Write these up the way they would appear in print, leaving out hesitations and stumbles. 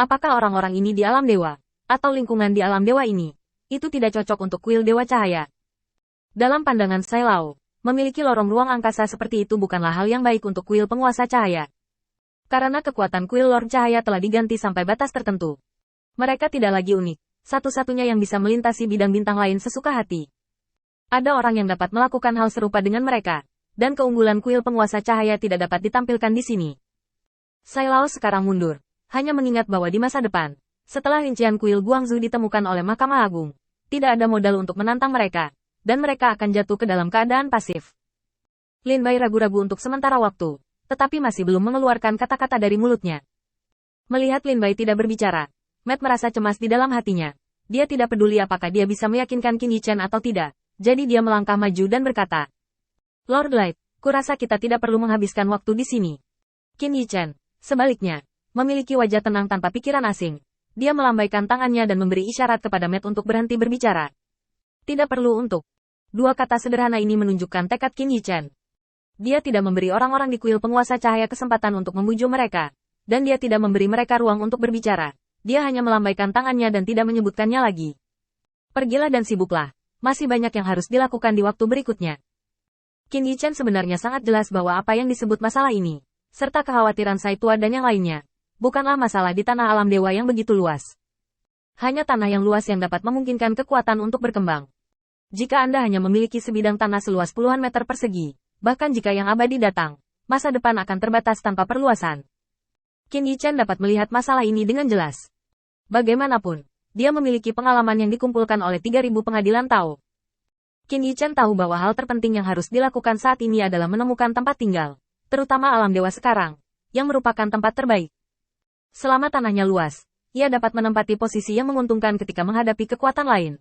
Apakah orang-orang ini di alam dewa? Atau lingkungan di alam dewa ini? Itu tidak cocok untuk kuil dewa cahaya. Dalam pandangan Sai Lao, memiliki lorong ruang angkasa seperti itu bukanlah hal yang baik untuk kuil penguasa cahaya. Karena kekuatan kuil Lord Cahaya telah diganti sampai batas tertentu. Mereka tidak lagi unik, satu-satunya yang bisa melintasi bidang bintang lain sesuka hati. Ada orang yang dapat melakukan hal serupa dengan mereka, dan keunggulan kuil penguasa cahaya tidak dapat ditampilkan di sini. Sai Lao sekarang mundur, hanya mengingat bahwa di masa depan, setelah rincian kuil Guangzhou ditemukan oleh Mahkamah Agung, tidak ada modal untuk menantang mereka, dan mereka akan jatuh ke dalam keadaan pasif. Lin Bai ragu-ragu untuk sementara waktu, tetapi masih belum mengeluarkan kata-kata dari mulutnya. Melihat Lin Bai tidak berbicara, Matt merasa cemas di dalam hatinya. Dia tidak peduli apakah dia bisa meyakinkan Qin Yichen atau tidak, jadi dia melangkah maju dan berkata, Lord Light, kurasa kita tidak perlu menghabiskan waktu di sini. Qin Yichen, sebaliknya, memiliki wajah tenang tanpa pikiran asing. Dia melambaikan tangannya dan memberi isyarat kepada Matt untuk berhenti berbicara. Tidak perlu untuk. Dua kata sederhana ini menunjukkan tekad Qin Yichen. Dia tidak memberi orang-orang di kuil penguasa cahaya kesempatan untuk membujuk mereka, dan dia tidak memberi mereka ruang untuk berbicara. Dia hanya melambaikan tangannya dan tidak menyebutkannya lagi. Pergilah dan sibuklah. Masih banyak yang harus dilakukan di waktu berikutnya. Qin Yichen sebenarnya sangat jelas bahwa apa yang disebut masalah ini, serta kekhawatiran Sai Tua dan yang lainnya, bukanlah masalah di tanah alam dewa yang begitu luas. Hanya tanah yang luas yang dapat memungkinkan kekuatan untuk berkembang. Jika Anda hanya memiliki sebidang tanah seluas puluhan meter persegi, bahkan jika yang abadi datang, masa depan akan terbatas tanpa perluasan. Qin Yichen dapat melihat masalah ini dengan jelas. Bagaimanapun, dia memiliki pengalaman yang dikumpulkan oleh 3.000 pengadilan Tao. Qin Yichen tahu bahwa hal terpenting yang harus dilakukan saat ini adalah menemukan tempat tinggal, terutama alam dewa sekarang, yang merupakan tempat terbaik. Selama tanahnya luas, ia dapat menempati posisi yang menguntungkan ketika menghadapi kekuatan lain.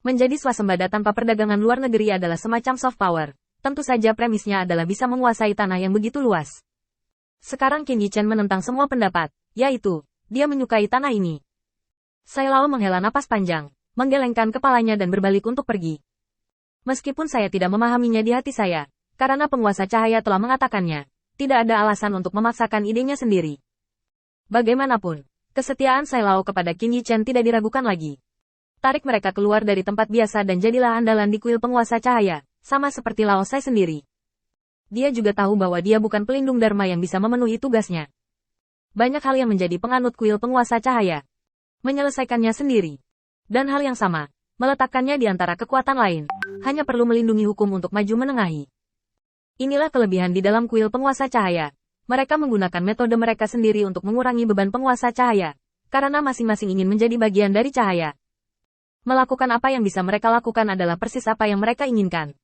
Menjadi swasembada tanpa perdagangan luar negeri adalah semacam soft power. Tentu saja premisnya adalah bisa menguasai tanah yang begitu luas. Sekarang Qin Yichen menentang semua pendapat, yaitu, dia menyukai tanah ini. Sai Lao menghela napas panjang, menggelengkan kepalanya dan berbalik untuk pergi. Meskipun saya tidak memahaminya di hati saya, karena penguasa cahaya telah mengatakannya, tidak ada alasan untuk memaksakan idenya sendiri. Bagaimanapun, kesetiaan Sai Lao kepada Qin Yichen tidak diragukan lagi. Tarik mereka keluar dari tempat biasa dan jadilah andalan di kuil penguasa cahaya, sama seperti Lao Sai sendiri. Dia juga tahu bahwa dia bukan pelindung Dharma yang bisa memenuhi tugasnya. Banyak hal yang menjadi penganut kuil penguasa cahaya. Menyelesaikannya sendiri. Dan hal yang sama, meletakkannya di antara kekuatan lain, hanya perlu melindungi hukum untuk maju menengahi. Inilah kelebihan di dalam kuil penguasa cahaya. Mereka menggunakan metode mereka sendiri untuk mengurangi beban penguasa cahaya, karena masing-masing ingin menjadi bagian dari cahaya. Melakukan apa yang bisa mereka lakukan adalah persis apa yang mereka inginkan.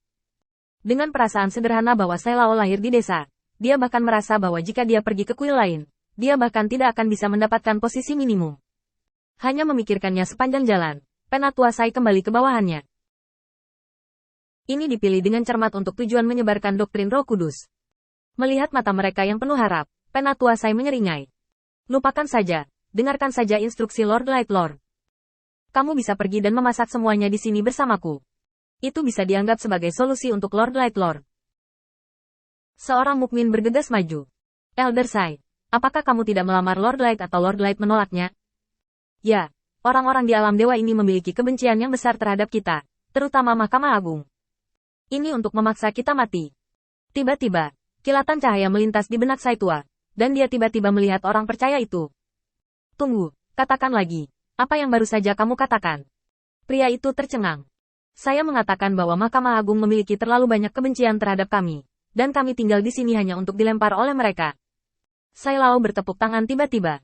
Dengan perasaan sederhana bahwa Sai Lao lahir di desa, dia bahkan merasa bahwa jika dia pergi ke kuil lain, dia bahkan tidak akan bisa mendapatkan posisi minimum. Hanya memikirkannya sepanjang jalan, Penatua Sai kembali ke bawahannya. Ini dipilih dengan cermat untuk tujuan menyebarkan doktrin Roh Kudus. Melihat mata mereka yang penuh harap, Penatua Sai menyeringai. Lupakan saja, dengarkan saja instruksi Lord Light Lord. Kamu bisa pergi dan memasak semuanya di sini bersamaku. Itu bisa dianggap sebagai solusi untuk Lord Light Lord. Seorang mukmin bergegas maju. Elder Sai, apakah kamu tidak melamar Lord Light atau Lord Light menolaknya? Ya, orang-orang di alam dewa ini memiliki kebencian yang besar terhadap kita, terutama Mahkamah Agung. Ini untuk memaksa kita mati. Tiba-tiba, kilatan cahaya melintas di benak Sai Tua, dan dia tiba-tiba melihat orang percaya itu. Tunggu, katakan lagi, apa yang baru saja kamu katakan? Pria itu tercengang. Saya mengatakan bahwa Mahkamah Agung memiliki terlalu banyak kebencian terhadap kami, dan kami tinggal di sini hanya untuk dilempar oleh mereka. Sai Lao bertepuk tangan tiba-tiba.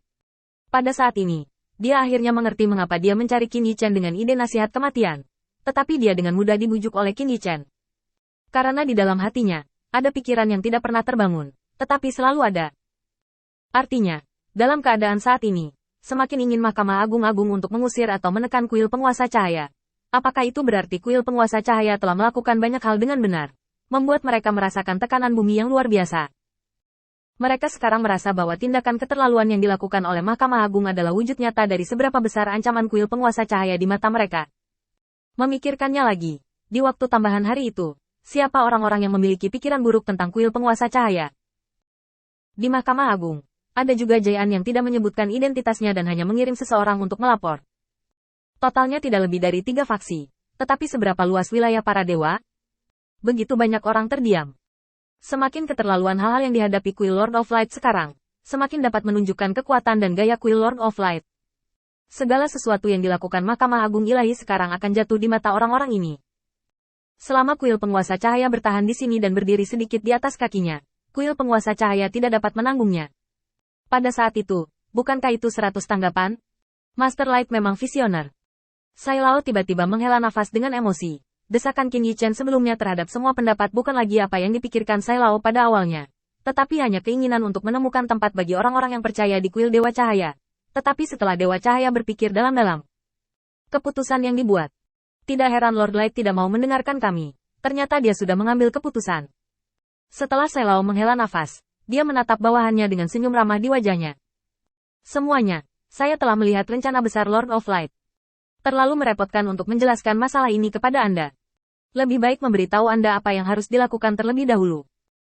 Pada saat ini, dia akhirnya mengerti mengapa dia mencari Qin Yichen dengan ide nasihat kematian. Tetapi dia dengan mudah dibujuk oleh Qin Yichen. Karena di dalam hatinya, ada pikiran yang tidak pernah terbangun, tetapi selalu ada. Artinya, dalam keadaan saat ini, semakin ingin Mahkamah Agung untuk mengusir atau menekan kuil penguasa cahaya. Apakah itu berarti kuil penguasa cahaya telah melakukan banyak hal dengan benar? Membuat mereka merasakan tekanan bumi yang luar biasa. Mereka sekarang merasa bahwa tindakan keterlaluan yang dilakukan oleh Mahkamah Agung adalah wujud nyata dari seberapa besar ancaman kuil penguasa cahaya di mata mereka. Memikirkannya lagi, di waktu tambahan hari itu, siapa orang-orang yang memiliki pikiran buruk tentang kuil penguasa cahaya? Di Mahkamah Agung, Ada juga Jayan yang tidak menyebutkan identitasnya dan hanya mengirim seseorang untuk melapor. Totalnya tidak lebih dari 3 faksi. Tetapi seberapa luas wilayah para dewa? Begitu banyak orang terdiam. Semakin keterlaluan hal-hal yang dihadapi Quill Lord of Light sekarang, semakin dapat menunjukkan kekuatan dan gaya Quill Lord of Light. Segala sesuatu yang dilakukan Mahkamah Agung Ilahi sekarang akan jatuh di mata orang-orang ini. Selama Kuil Penguasa Cahaya bertahan di sini dan berdiri sedikit di atas kakinya, Kuil Penguasa Cahaya tidak dapat menanggungnya. Pada saat itu, bukankah itu 100 tanggapan? Master Light memang visioner. Sai Lao tiba-tiba menghela nafas dengan emosi. Desakan Qin Yichen sebelumnya terhadap semua pendapat bukan lagi apa yang dipikirkan Sai Lao pada awalnya, tetapi hanya keinginan untuk menemukan tempat bagi orang-orang yang percaya di Kuil Dewa Cahaya. Tetapi setelah Dewa Cahaya berpikir dalam-dalam, keputusan yang dibuat. Tidak heran Lord Light tidak mau mendengarkan kami. Ternyata dia sudah mengambil keputusan. Setelah Sai Lao menghela nafas, dia menatap bawahannya dengan senyum ramah di wajahnya. Semuanya, saya telah melihat rencana besar Lord of Light. Terlalu merepotkan untuk menjelaskan masalah ini kepada Anda. Lebih baik memberitahu Anda apa yang harus dilakukan terlebih dahulu.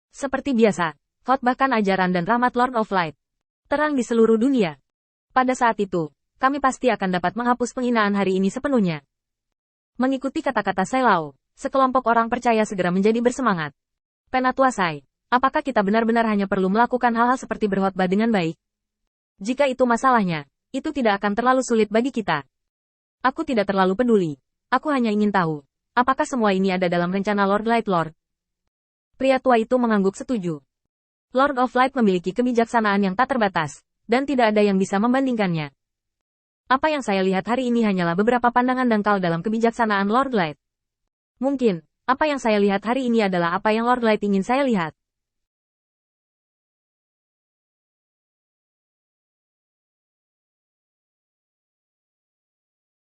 Seperti biasa, khotbahkan ajaran dan rahmat Lord of Light. Terang di seluruh dunia. Pada saat itu, kami pasti akan dapat menghapus penghinaan hari ini sepenuhnya. Mengikuti kata-kata Sai Lao, sekelompok orang percaya segera menjadi bersemangat. Penatua Sai, apakah kita benar-benar hanya perlu melakukan hal-hal seperti berkhotbah dengan baik? Jika itu masalahnya, itu tidak akan terlalu sulit bagi kita. Aku tidak terlalu peduli. Aku hanya ingin tahu, apakah semua ini ada dalam rencana Lord Light Lord? Pria tua itu mengangguk setuju. Lord of Light memiliki kebijaksanaan yang tak terbatas, dan tidak ada yang bisa membandingkannya. Apa yang saya lihat hari ini hanyalah beberapa pandangan dangkal dalam kebijaksanaan Lord Light. Mungkin, apa yang saya lihat hari ini adalah apa yang Lord Light ingin saya lihat.